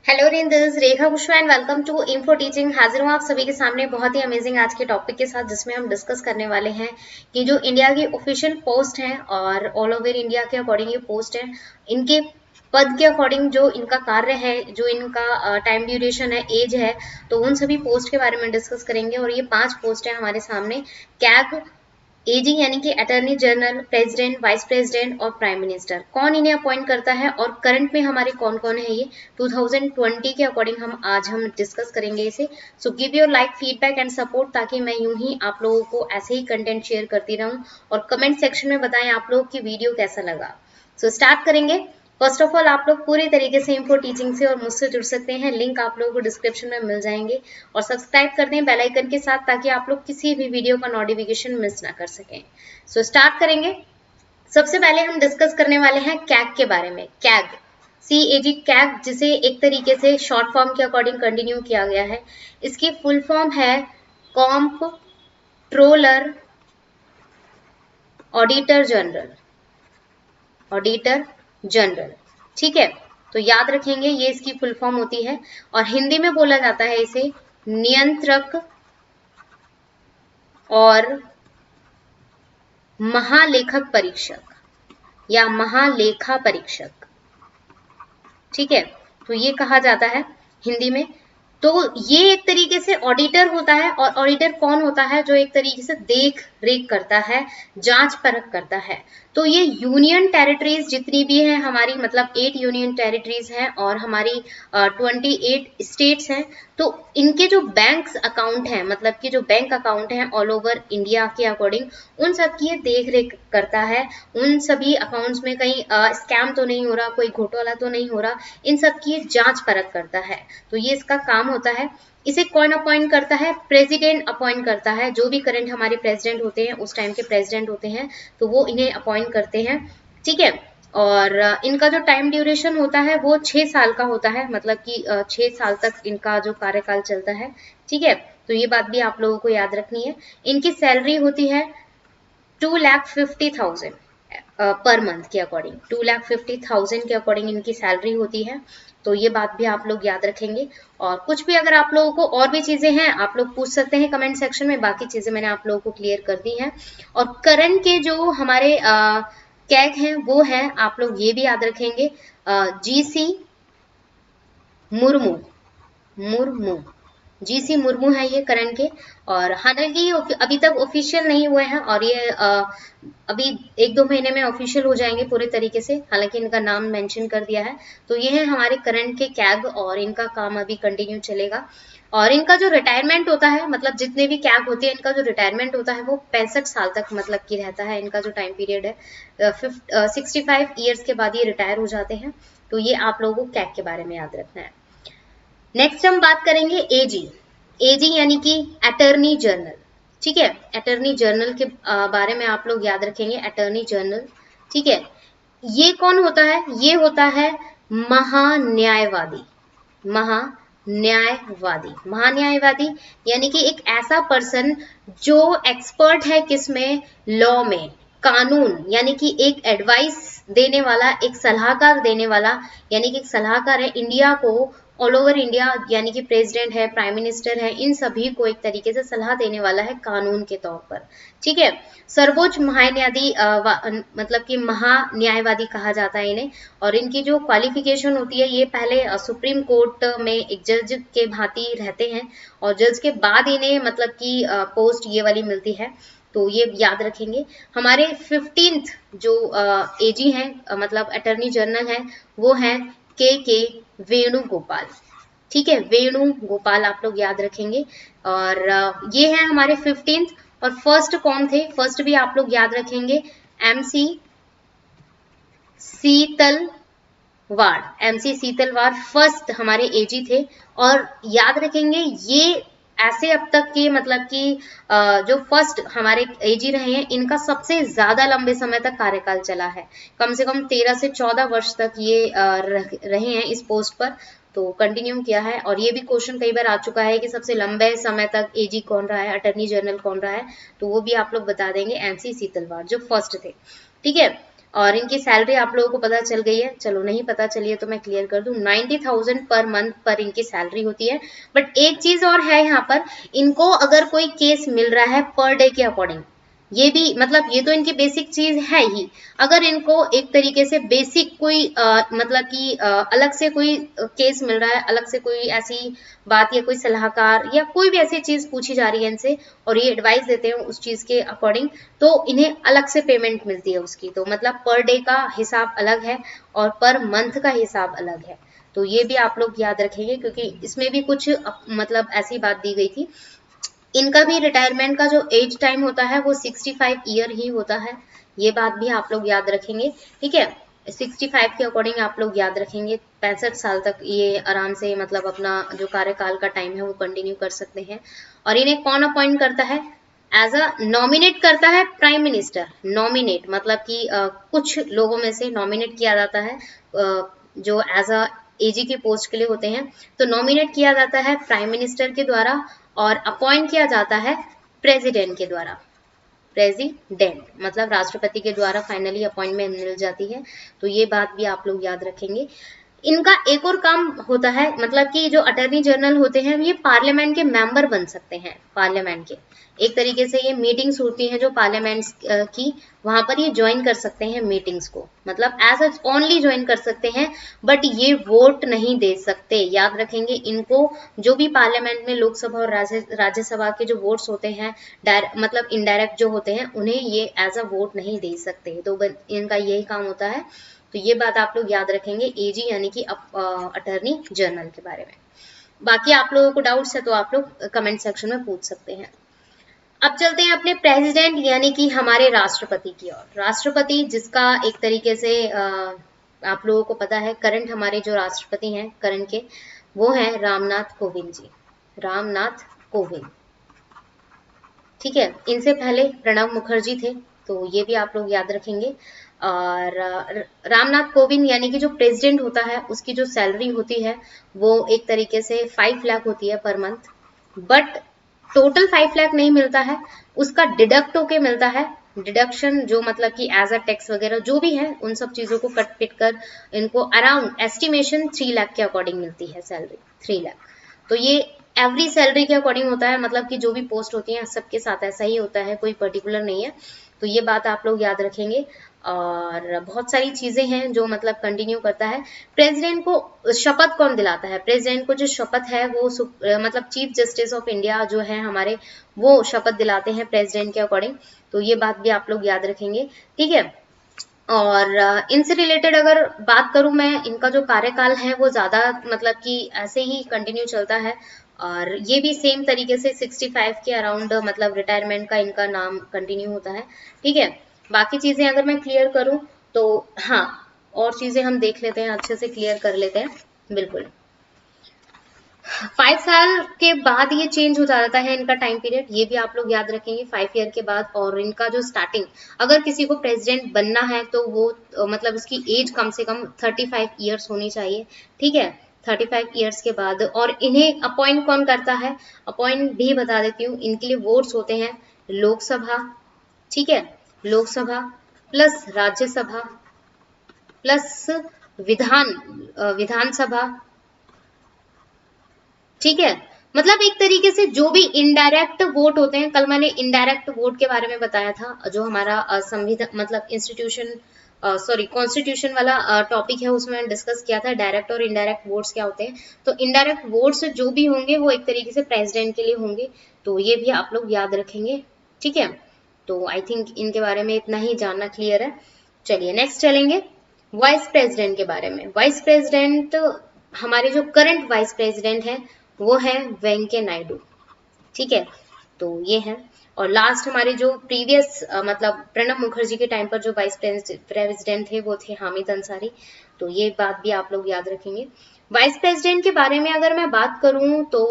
Hello रिन, this is Rekha Kushwaha and welcome to Info Teaching. हाजिर हूँ आप सभी के सामने बहुत ही अमेजिंग आज के टॉपिक के साथ, जिसमें हम डिस्कस करने वाले हैं कि जो इंडिया की ऑफिशियल पोस्ट हैं और ऑल ओवर इंडिया के अकॉर्डिंग ये पोस्ट है, इनके पद के अकॉर्डिंग जो इनका कार्य है, जो इनका टाइम ड्यूरेशन है, एज है, तो उन सभी पोस्ट के बारे में डिस्कस करेंगे। और ये 5 पोस्ट है हमारे सामने। कैग, एजी यानी कि attorney general, president, vice president और प्राइम मिनिस्टर। कौन इन्हें अपॉइंट करता है और करंट में हमारे कौन कौन है, ये 2020 के अकॉर्डिंग हम डिस्कस करेंगे इसे। So give your like, feedback and support, ताकि मैं यूं ही आप लोगों को ऐसे ही कंटेंट शेयर करती रहूं। और कमेंट सेक्शन में बताएं आप लोग की वीडियो कैसा लगा। सो स्टार्ट करेंगे। फर्स्ट ऑफ ऑल, आप लोग पूरी तरीके से इन्फो टीचिंग से और मुझसे जुड़ सकते हैं। लिंक आप लोगों को डिस्क्रिप्शन में मिल जाएंगे। और सब्सक्राइब कर दें बेल आइकन के साथ, ताकि आप लोग किसी भी वीडियो का नोटिफिकेशन मिस ना कर सकें। सो स्टार्ट करेंगे। सबसे पहले हम डिस्कस करने वाले हैं कैग के बारे में। कैग, CAG, कैग, जिसे एक तरीके से शॉर्ट फॉर्म के अकॉर्डिंग कंटिन्यू किया गया है। इसकी फुल फॉर्म है comptroller auditor general. Auditor general, ठीक है। तो याद रखेंगे, ये इसकी फुल फॉर्म होती है। और हिंदी में बोला जाता है इसे नियंत्रक और महालेखक परीक्षक या महालेखा परीक्षक, ठीक है। तो ये कहा जाता है हिंदी में। तो ये एक तरीके से ऑडिटर होता है। और ऑडिटर कौन होता है? जो एक तरीके से देख रेख करता है, जांच परख करता है। तो ये यूनियन टेरिटरीज जितनी भी हैं हमारी, मतलब 8 यूनियन टेरिटरीज हैं और हमारी 28 स्टेट्स हैं। तो इनके जो बैंक अकाउंट हैं, मतलब कि जो बैंक अकाउंट हैं ऑल ओवर इंडिया के अकॉर्डिंग, उन सब की ये देख रेख करता है। उन सभी अकाउंट्स में कहीं स्कैम तो नहीं हो रहा, कोई घोटाला तो नहीं हो रहा, इन सब की जांच परख करता है। तो ये इसका काम होता है। इसे कौन अपॉइंट करता है? प्रेसिडेंट अपॉइंट करता है। जो भी करंट हमारे प्रेसिडेंट होते हैं, उस टाइम के प्रेसिडेंट होते हैं, तो वो इन्हें अपॉइंट करते हैं, ठीक है। और इनका जो टाइम ड्यूरेशन होता है वो 6 साल का होता है, मतलब कि 6 साल तक इनका जो कार्यकाल चलता है, ठीक है। तो ये बात भी आप लोगों को याद रखनी है। इनकी सैलरी होती है 2,50,000 पर मंथ के अकॉर्डिंग। 2,50,000 के अकॉर्डिंग इनकी सैलरी होती है। तो ये बात भी आप लोग याद रखेंगे। और कुछ भी अगर आप लोगों को और भी चीजें हैं, आप लोग पूछ सकते हैं कमेंट सेक्शन में। बाकी चीजें मैंने आप लोगों को क्लियर कर दी हैं। और करण के जो हमारे कैग हैं वो है, आप लोग ये भी याद रखेंगे, GC मुर्मू। मुर्मू, GC मुर्मू है ये करण के। और हालांकि ये अभी तक ऑफिशियल नहीं हुए हैं, और ये अभी 1-2 महीने में ऑफिशियल हो जाएंगे पूरे तरीके से। हालांकि इनका नाम मेंशन कर दिया है। तो ये है हमारे करंट के कैग, और इनका काम अभी कंटिन्यू चलेगा। और इनका जो रिटायरमेंट होता है, मतलब जितने भी कैग होते हैं, इनका जो रिटायरमेंट होता है वो 65 साल तक मतलब कि रहता है। इनका जो टाइम पीरियड है 65 ईयर्स के बाद ये रिटायर हो जाते हैं। तो ये आप लोगों को कैग के बारे में याद रखना है। नेक्स्ट हम बात करेंगे एजी। एजी यानी कि अटर्नी जनरल, ठीक है। अटर्नी जनरल के बारे में आप लोग याद रखेंगे, अटर्नी जनरल, ठीक है। ये कौन होता है? ये होता है महान्यायवादी। महान्यायवादी, महान्यायवादी यानी कि एक ऐसा पर्सन जो एक्सपर्ट है किसमें? लॉ में, कानून, यानी कि एक एडवाइस देने वाला, एक सलाहकार देने वाला, यानी कि एक सलाहकार है इंडिया को, ऑल ओवर इंडिया, यानी कि प्रेसिडेंट है, प्राइम मिनिस्टर है, इन सभी को एक तरीके से सलाह देने वाला है कानून के तौर पर, ठीक है। सर्वोच्च महान्यायवादी, मतलब कि महान्यायवादी कहा जाता है इन्हें। और इनकी जो क्वालिफिकेशन होती है, ये पहले सुप्रीम कोर्ट में एक जज के भांति रहते हैं, और जज के बाद इन्हें मतलब कि पोस्ट ये वाली मिलती है। तो ये याद रखेंगे। हमारे 15th जो एजी हैं, मतलब अटर्नी जनरल हैं, वो हैं के वेणुगोपाल, ठीक है। वेणुगोपाल आप लोग याद रखेंगे। और ये है हमारे 15th। और फर्स्ट कौन थे? फर्स्ट भी आप लोग याद रखेंगे, MC Setalvad. MC Setalvad first हमारे एजी थे। और याद रखेंगे, ये ऐसे अब तक के, मतलब कि जो फर्स्ट हमारे एजी रहे हैं, इनका सबसे ज्यादा लंबे समय तक कार्यकाल चला है। कम से कम 13 से 14 वर्ष तक ये रहे हैं इस पोस्ट पर। तो कंटिन्यू किया है। और ये भी क्वेश्चन कई बार आ चुका है कि सबसे लंबे समय तक एजी कौन रहा है, अटर्नी जनरल कौन रहा है, तो वो भी आप लोग बता देंगे, MC सीतलवाड़ जो फर्स्ट थे, ठीक है। और इनकी सैलरी आप लोगों को पता चल गई है, चलो नहीं पता चली है तो मैं क्लियर कर दूं, 90,000 पर मंथ पर इनकी सैलरी होती है। बट एक चीज और है यहाँ पर, इनको अगर कोई केस मिल रहा है पर डे के अकॉर्डिंग, ये भी मतलब ये तो इनकी बेसिक चीज है ही, अगर इनको एक तरीके से बेसिक कोई मतलब कि अलग से कोई केस मिल रहा है, अलग से कोई ऐसी बात या कोई सलाहकार या कोई भी ऐसी चीज पूछी जा रही है इनसे और ये एडवाइस देते हैं उस चीज के अकॉर्डिंग, तो इन्हें अलग से पेमेंट मिलती है उसकी। तो मतलब पर डे का हिसाब अलग है और पर मंथ का हिसाब अलग है। तो ये भी आप लोग याद रखेंगे, क्योंकि इसमें भी कुछ मतलब ऐसी बात दी गई थी। इनका भी रिटायरमेंट का जो एज टाइम होता है वो 65 ईयर ही होता है, ये बात भी आप लोग याद रखेंगे। ठीक है, 65 के अकॉर्डिंग आप लोग याद रखेंगे, 65 साल तक ये आराम से मतलब अपना जो कार्यकाल का टाइम है वो कंटिन्यू कर सकते हैं। और इन्हें कौन अपॉइंट करता है? एज अ नॉमिनेट करता है प्राइम मिनिस्टर। नॉमिनेट मतलब कि कुछ लोगों में से नॉमिनेट किया जाता है, जो एज अ एजी की पोस्ट के लिए होते हैं, तो नॉमिनेट किया जाता है प्राइम मिनिस्टर के द्वारा और अपॉइंट किया जाता है प्रेसिडेंट के द्वारा। प्रेसिडेंट मतलब राष्ट्रपति के द्वारा फाइनली अपॉइंटमेंट मिल जाती है। तो ये बात भी आप लोग याद रखेंगे। इनका एक और काम होता है, मतलब कि जो अटॉर्नी जनरल होते हैं ये पार्लियामेंट के मेंबर बन सकते हैं। पार्लियामेंट के एक तरीके से ये मीटिंग्स होती हैं जो पार्लियामेंट की, वहां पर ये ज्वाइन कर सकते हैं मीटिंग्स को, मतलब एज अ ओनली ज्वाइन कर सकते हैं, बट ये वोट नहीं दे सकते। याद रखेंगे इनको, जो भी पार्लियामेंट में लोकसभा और राज्यसभा के जो वोट्स होते हैं मतलब इनडायरेक्ट जो होते हैं, उन्हें ये एज अ वोट नहीं दे सकते। तो इनका यही काम होता है। तो ये बात आप लोग याद रखेंगे एजी यानी कि अटॉर्नी जनरल के बारे में। बाकी आप लोगों को डाउट्स है तो आप लोग कमेंट सेक्शन में पूछ सकते हैं। अब चलते हैं अपने प्रेसिडेंट यानी कि हमारे राष्ट्रपति की ओर। राष्ट्रपति जिसका एक तरीके से आप लोगों को पता है, करंट हमारे जो राष्ट्रपति हैं करंट के, वो हैं रामनाथ कोविंद जी। रामनाथ कोविंद, ठीक है। इनसे पहले प्रणब मुखर्जी थे, तो ये भी आप लोग याद रखेंगे। और रामनाथ कोविंद यानी कि जो प्रेसिडेंट होता है उसकी जो सैलरी होती है वो एक तरीके से 5 लाख होती है per month, but total 5 lakh नहीं मिलता है, उसका डिडक्ट होके मिलता है। डिडक्शन जो मतलब कि एज अ टैक्स वगैरह जो भी है उन सब चीजों को कट पिट कर इनको अराउंड एस्टिमेशन 3 लाख के अकॉर्डिंग मिलती है सैलरी, 3 लाख। तो ये एवरी सैलरी के अकॉर्डिंग होता है, मतलब कि जो भी पोस्ट होती है सबके साथ ऐसा ही होता है, कोई पर्टिकुलर नहीं है। तो ये बात आप लोग याद रखेंगे। और बहुत सारी चीजें हैं जो मतलब कंटिन्यू करता है। प्रेसिडेंट को शपथ कौन दिलाता है? प्रेसिडेंट को जो शपथ है वो मतलब चीफ जस्टिस ऑफ इंडिया जो है हमारे, वो शपथ दिलाते हैं प्रेसिडेंट के अकॉर्डिंग। तो ये बात भी आप लोग याद रखेंगे, ठीक है। और इनसे रिलेटेड अगर बात करूं मैं, इनका जो कार्यकाल है वो ज्यादा मतलब कि ऐसे ही कंटिन्यू चलता है। और ये भी सेम तरीके से 65 के अराउंड मतलब रिटायरमेंट का इनका नाम कंटिन्यू होता है, ठीक है। बाकी चीजें अगर मैं क्लियर करूं तो हाँ, और चीजें हम देख लेते हैं, अच्छे से क्लियर कर लेते हैं। बिल्कुल 5 साल के बाद ये चेंज हो जाता है इनका टाइम पीरियड, ये भी आप लोग याद रखेंगे 5 ईयर के बाद। और इनका जो स्टार्टिंग, अगर किसी को प्रेसिडेंट बनना है तो वो मतलब उसकी एज कम से कम 35 ईयर्स होनी चाहिए, ठीक है। 35 ईयर्स के बाद। और इन्हें अपॉइंट कौन करता है? अपॉइंट भी बता देती हूँ, इनके लिए वोट्स होते हैं लोकसभा, ठीक है, लोकसभा प्लस राज्यसभा प्लस विधानसभा, ठीक है। मतलब एक तरीके से जो भी इनडायरेक्ट वोट होते हैं, कल मैंने इनडायरेक्ट वोट के बारे में बताया था, जो हमारा संविधान मतलब इंस्टीट्यूशन सॉरी कॉन्स्टिट्यूशन वाला टॉपिक है, उसमें डिस्कस किया था डायरेक्ट और इनडायरेक्ट वोट्स क्या होते हैं। तो इनडायरेक्ट वोट्स जो भी होंगे वो एक तरीके से प्रेसिडेंट के लिए होंगे, तो ये भी आप लोग याद रखेंगे, ठीक है। तो आई थिंक इनके बारे में इतना ही जानना क्लियर है। चलिए नेक्स्ट चलेंगे वाइस प्रेसिडेंट के बारे में। वाइस प्रेसिडेंट, हमारे जो करंट वाइस प्रेसिडेंट है वो है वेंकैया नायडू, ठीक है। तो ये है। और लास्ट हमारे जो प्रीवियस मतलब प्रणब मुखर्जी के टाइम पर जो वाइस प्रेसिडेंट थे वो थे हामिद अंसारी। तो ये बात भी आप लोग याद रखेंगे। वाइस प्रेसिडेंट के बारे में अगर मैं बात करूं तो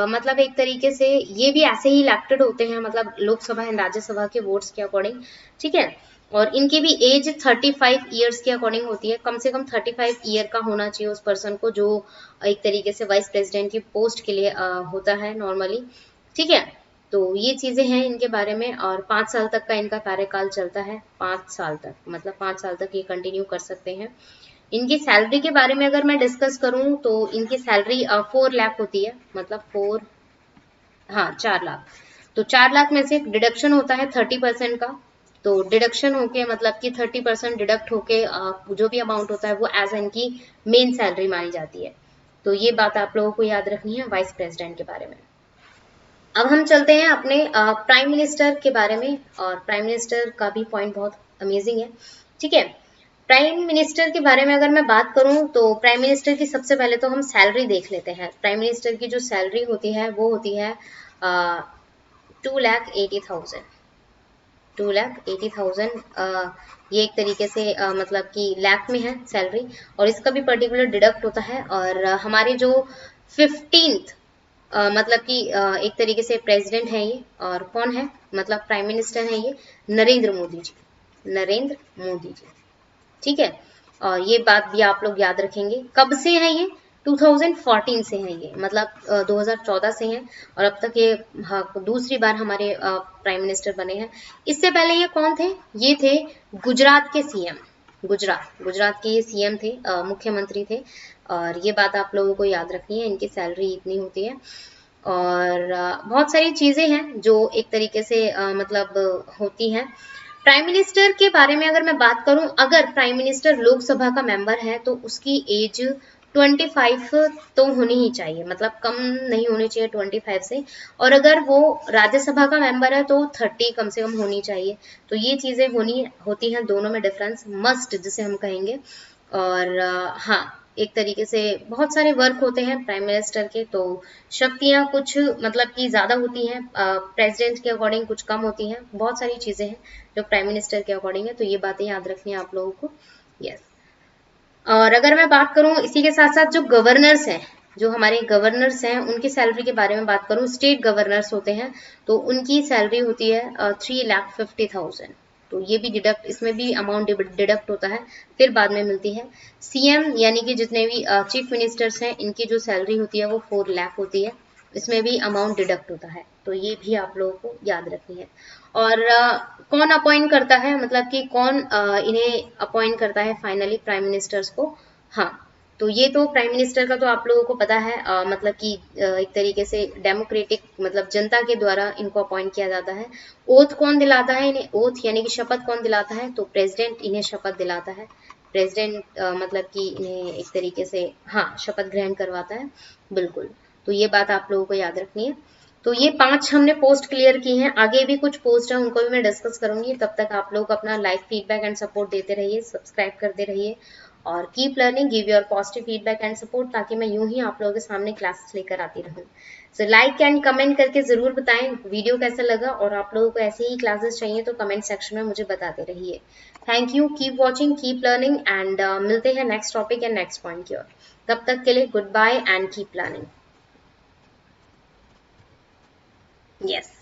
मतलब एक तरीके से ये भी ऐसे ही इलेक्टेड होते हैं, मतलब लोकसभा एंड राज्यसभा के वोट्स के अकॉर्डिंग, ठीक है। और इनकी भी एज 35 ईयर्स के अकॉर्डिंग होती है, कम से कम 35 ईयर का होना चाहिए उस पर्सन को जो एक तरीके से वाइस प्रेसिडेंट की पोस्ट के लिए होता है नॉर्मली, ठीक है। तो ये चीजें हैं इनके बारे में। और 5 साल तक का इनका कार्यकाल चलता है, 5 साल तक, मतलब 5 साल तक ये कंटिन्यू कर सकते हैं। इनकी सैलरी के बारे में अगर मैं डिस्कस करूं तो इनकी सैलरी 4 लाख होती है, मतलब 4 लाख। तो 4 लाख में से डिडक्शन होता है 30% का। तो डिडक्शन होके मतलब कि 30% डिडक्ट होके जो भी अमाउंट होता है वो एज इनकी मेन सैलरी मानी जाती है। तो ये बात आप लोगों को याद रखनी है वाइस प्रेसिडेंट के बारे में। अब हम चलते हैं अपने प्राइम मिनिस्टर के बारे में, और प्राइम मिनिस्टर का भी पॉइंट बहुत अमेजिंग है। ठीक है, प्राइम मिनिस्टर के बारे में अगर मैं बात करूं तो प्राइम मिनिस्टर की सबसे पहले तो हम सैलरी देख लेते हैं। प्राइम मिनिस्टर की जो सैलरी होती है वो होती है 2,80,000। 2,80,000 ये एक तरीके से मतलब कि लाख में है सैलरी, और इसका भी पर्टिकुलर डिडक्ट होता है। और हमारे जो 15th मतलब कि एक तरीके से प्रेसिडेंट है ये, और कौन है, मतलब प्राइम मिनिस्टर है ये नरेंद्र मोदी जी, नरेंद्र मोदी जी। ठीक है, और ये बात भी आप लोग याद रखेंगे। कब से है ये, 2014 से है ये, मतलब 2014 से है, और अब तक ये दूसरी बार हमारे प्राइम मिनिस्टर बने हैं। इससे पहले ये कौन थे, ये थे गुजरात के सीएम, गुजरात के ये सीएम थे, मुख्यमंत्री थे। और ये बात आप लोगों को याद रखनी है, इनकी सैलरी इतनी होती है। और बहुत सारी चीजें हैं जो एक तरीके से मतलब होती हैं। प्राइम मिनिस्टर के बारे में अगर मैं बात करूं, अगर प्राइम मिनिस्टर लोकसभा का मेंबर है तो उसकी एज 25 तो होनी ही चाहिए, मतलब कम नहीं होनी चाहिए 25 से। और अगर वो राज्यसभा का मेंबर है तो 30 कम से कम होनी चाहिए। तो ये चीजें होनी होती हैं, दोनों में डिफरेंस मस्ट जिसे हम कहेंगे। और हाँ, एक तरीके से बहुत सारे वर्क होते हैं प्राइम मिनिस्टर के, तो शक्तियां कुछ मतलब कि ज्यादा होती हैं प्रेसिडेंट के अकॉर्डिंग, कुछ कम होती हैं। बहुत सारी चीजें हैं जो प्राइम मिनिस्टर के अकॉर्डिंग है, तो ये बातें याद रखनी है आप लोगों को। यस, और अगर मैं बात करूं इसी के साथ साथ जो गवर्नर्स हैं, जो हमारे गवर्नर्स हैं उनकी सैलरी के बारे में बात करूं, स्टेट गवर्नर्स होते हैं तो उनकी सैलरी होती है 3,50,000। तो ये भी डिडक्ट, इसमें भी अमाउंट डिडक्ट होता है, फिर बाद में मिलती है। सीएम यानी कि जितने भी चीफ मिनिस्टर्स हैं इनकी जो सैलरी होती है वो 4 लाख होती है, इसमें भी अमाउंट डिडक्ट होता है। तो ये भी आप लोगों को याद रखनी है। और कौन अपॉइंट करता है, मतलब कि कौन इन्हें अपॉइंट करता है फाइनली प्राइम मिनिस्टर्स को। हाँ, तो ये तो प्राइम मिनिस्टर का तो आप लोगों को पता है, मतलब कि एक तरीके से डेमोक्रेटिक, मतलब जनता के द्वारा इनको अपॉइंट किया जाता है। ओथ कौन दिलाता है इन्हें, ओथ यानी कि शपथ कौन दिलाता है, तो प्रेसिडेंट इन्हें शपथ दिलाता है। प्रेसिडेंट मतलब कि इन्हें एक तरीके से हाँ शपथ ग्रहण करवाता है, बिल्कुल। तो ये बात आप लोगों को याद रखनी है। तो ये 5 हमने पोस्ट क्लियर की हैं, आगे भी कुछ पोस्ट है उनको भी मैं डिस्कस करूंगी। तब तक आप लोग अपना लाइक फीडबैक एंड सपोर्ट देते रहिए, सब्सक्राइब करते रहिए, और keep learning, give your positive feedback and support, ताकि मैं यूं ही आप लोगों के सामने क्लासेस लेकर आती रहूं। सो लाइक एंड कमेंट करके जरूर बताएं वीडियो कैसा लगा, और आप लोगों को ऐसे ही क्लासेस चाहिए तो कमेंट सेक्शन में मुझे बताते रहिए। Thank you, keep watching, keep learning, and मिलते हैं next topic and next point की ओर। तब तक के लिए goodbye and keep learning. Yes.